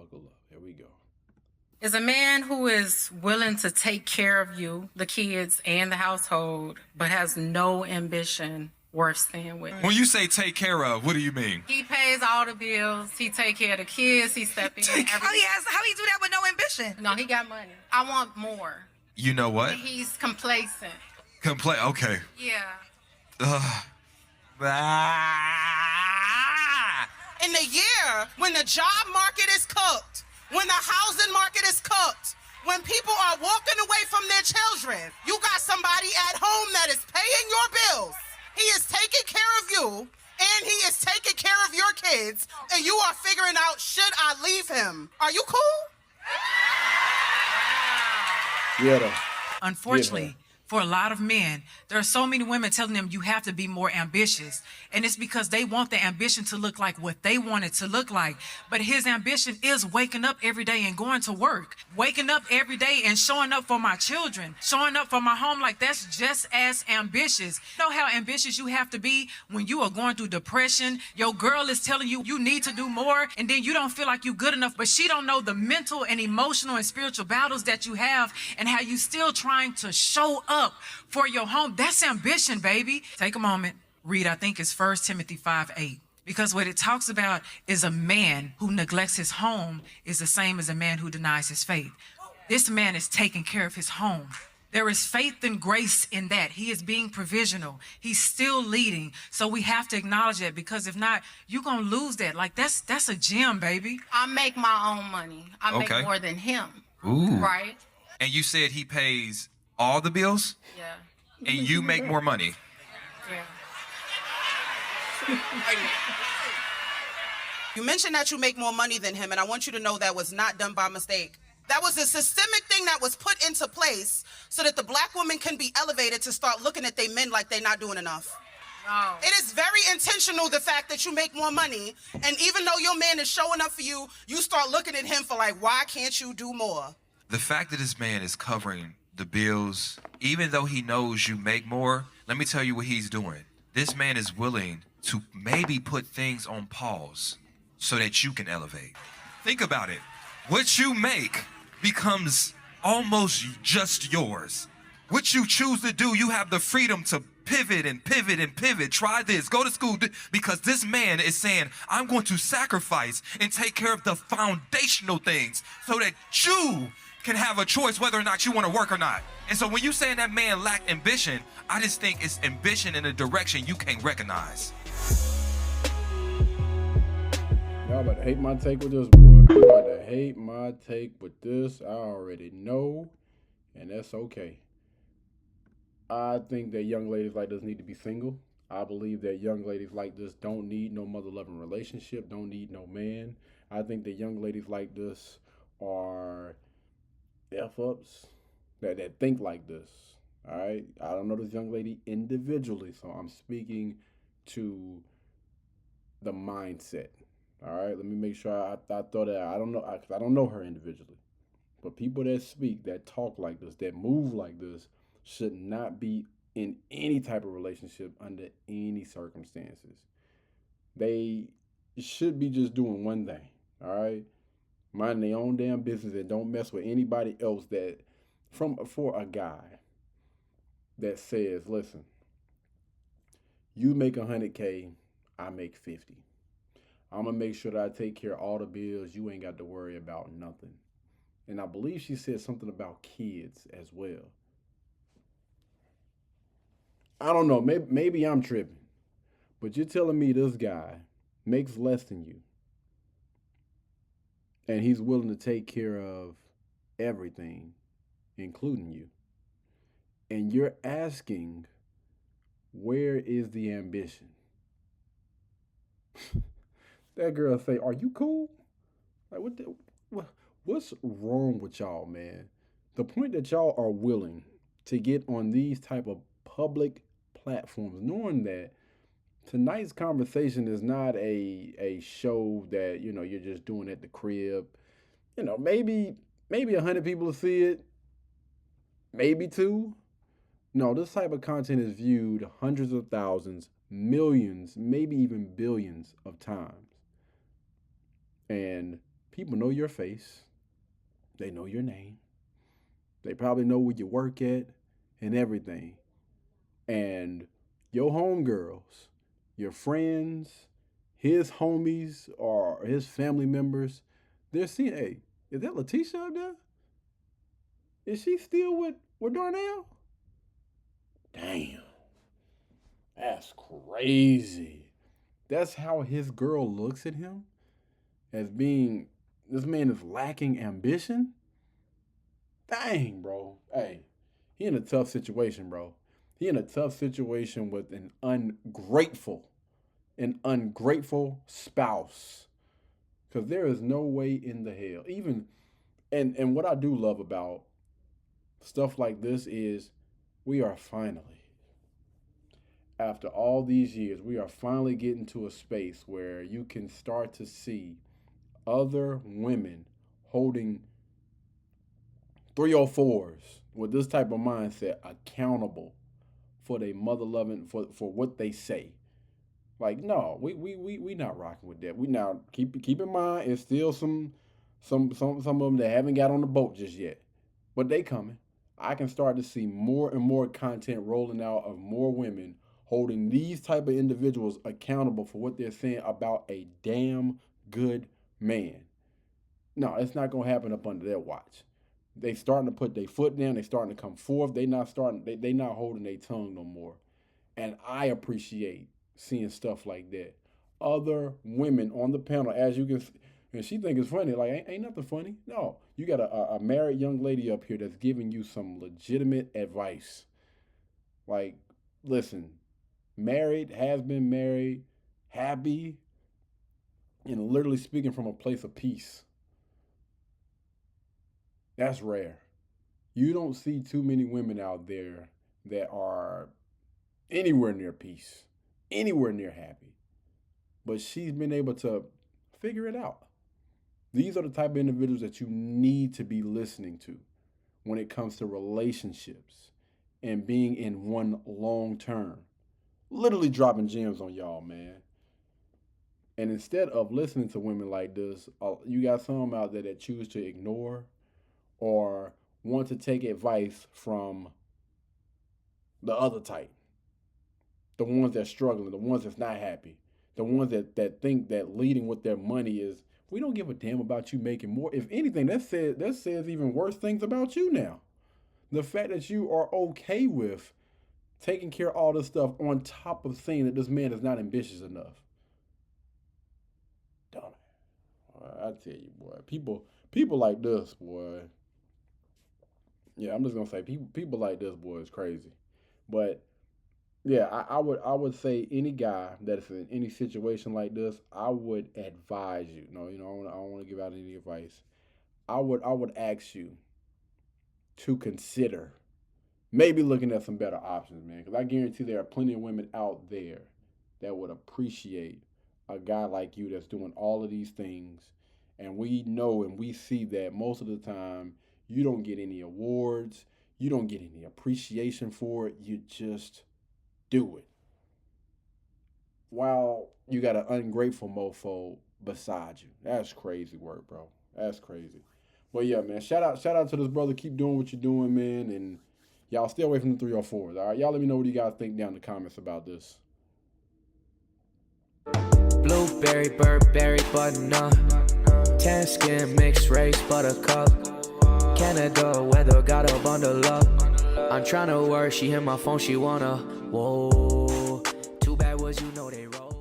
buckle up. Here we go. Is a man who is willing to take care of you, the kids, and the household, but has no ambition worth staying with. When you say take care of, what do you mean? He pays all the bills. He take care of the kids. He step in. How he do that with no ambition? No, he got money. I want more. You know what? And he's complacent. Okay. Yeah. In the year when the job market is cooked, when the housing market is cooked, when people are walking away from their children, you got somebody at home that is paying your bills. He is taking care of you, and he is taking care of your kids, and you are figuring out, should I leave him? Are you cool? Yeah, though. Unfortunately, for a lot of men, there are so many women telling them you have to be more ambitious. And it's because they want the ambition to look like what they want it to look like. But his ambition is waking up every day and going to work. Waking up every day and showing up for my children. Showing up for my home. Like, that's just as ambitious. You know how ambitious you have to be when you are going through depression? Your girl is telling you you need to do more, and then you don't feel like you're good enough. But she don't know the mental and emotional and spiritual battles that you have and how you still trying to show up for your home. That's ambition, baby. Take a moment, read, I think it's 1 Timothy 5:8. Because what it talks about is a man who neglects his home is the same as a man who denies his faith. This man is taking care of his home. There is faith and grace in that. He is being provisional. He's still leading. So we have to acknowledge that, because if not, you're going to lose that. Like, that's a gem, baby. I make my own money. I make more than him. Ooh. Right? And you said he pays all the bills? Yeah. And you make more money? Yeah. You mentioned that you make more money than him, and I want you to know that was not done by mistake. That was a systemic thing that was put into place so that the black woman can be elevated to start looking at they men like they're not doing enough. No. It is very intentional, the fact that you make more money, and even though your man is showing up for you, you start looking at him for like, why can't you do more? The fact that this man is covering the bills, even though he knows you make more, let me tell you what he's doing. This man is willing to maybe put things on pause so that you can elevate. Think about it. What you make becomes almost just yours. What you choose to do, you have the freedom to pivot and pivot and pivot. Try this, go to school, because this man is saying, I'm going to sacrifice and take care of the foundational things so that you can have a choice whether or not you want to work or not. And so when you saying that man lacked ambition, I just think it's ambition in a direction you can't recognize. Y'all about to hate my take with this, boy. You about to hate my take with this. I already know, and that's okay. I think that young ladies like this need to be single. I believe that young ladies like this don't need no mother-loving relationship, don't need no man. I think that young ladies like this are F-ups that think like this. All right? I don't know this young lady individually, so I'm speaking to the mindset. All right? Let me make sure I throw that out. I don't know her individually. But people that speak, that talk like this, that move like this, should not be in any type of relationship under any circumstances. They should be just doing one thing, all right? Minding their own damn business and don't mess with anybody else for a guy that says, listen, you make 100K, I make 50. I'm going to make sure that I take care of all the bills. You ain't got to worry about nothing. And I believe she said something about kids as well. I don't know, maybe I'm tripping, but you're telling me this guy makes less than you, and he's willing to take care of everything, including you, and you're asking, where is the ambition? That girl say, are you cool? Like, what's wrong with y'all, man? The point that y'all are willing to get on these type of public platforms, knowing that tonight's conversation is not a show that, you're just doing at the crib. Maybe 100 people will see it, maybe 2. No, this type of content is viewed hundreds of thousands, millions, maybe even billions of times. And People know your face. They know your name. They probably know where you work at and everything. And your homegirls, your friends, his homies, or his family members, they're seeing, hey, is that Letitia up there? Is she still with Darnell? Damn. That's crazy. That's how his girl looks at him, as being, this man is lacking ambition? Dang, bro. Hey, he in a tough situation, bro. He in a tough situation with an ungrateful spouse. Because there is no way in the hell. Even, and what I do love about stuff like this is we are finally, after all these years, we are finally getting to a space where you can start to see other women holding 304s with this type of mindset accountable for their mother loving, for what they say. Like, no, we not rocking with that. We now keep in mind, it's still some of them that haven't got on the boat just yet, but they coming. I can start to see more and more content rolling out of more women holding these type of individuals accountable for what they're saying about a damn good man. No, it's not gonna happen up under their watch. They starting to put their foot down. They starting to come forth. They not holding their tongue no more. And I appreciate seeing stuff like that. Other women on the panel, as you can, and she think it's funny. Like, ain't nothing funny. No, you got a married young lady up here that's giving you some legitimate advice. Like, listen, married, has been married, happy, and literally speaking from a place of peace. That's rare. You don't see too many women out there that are anywhere near peace, anywhere near happy. But she's been able to figure it out. These are the type of individuals that you need to be listening to when it comes to relationships and being in one long term. Literally dropping gems on y'all, man. And instead of listening to women like this, you got some out there that choose to ignore or want to take advice from the other type. The ones that's struggling, the ones that's not happy, the ones that think that leading with their money is, we don't give a damn about you making more. If anything, that says even worse things about you now. The fact that you are okay with taking care of all this stuff on top of saying that this man is not ambitious enough. Don't I tell you, boy, people like this, boy. Yeah, I'm just gonna say people like this, boy, is crazy. But yeah, I would say any guy that's in any situation like this, I would advise you. No, I don't want to give out any advice. I would ask you to consider maybe looking at some better options, man. Because I guarantee there are plenty of women out there that would appreciate a guy like you that's doing all of these things. And we know and we see that most of the time you don't get any awards. You don't get any appreciation for it. You just do it. While you got an ungrateful mofo beside you. That's crazy work, bro. That's crazy. But yeah, man, shout out to this brother. Keep doing what you're doing, man. And y'all stay away from the 304s. All right, y'all let me know what you guys think down in the comments about this. Blueberry, Burberry, butternup, tan skin, mixed race, buttercup, Canada weather, got a bundle up. I'm tryna work, she hit my phone, she wanna, whoa. Too bad was they roll.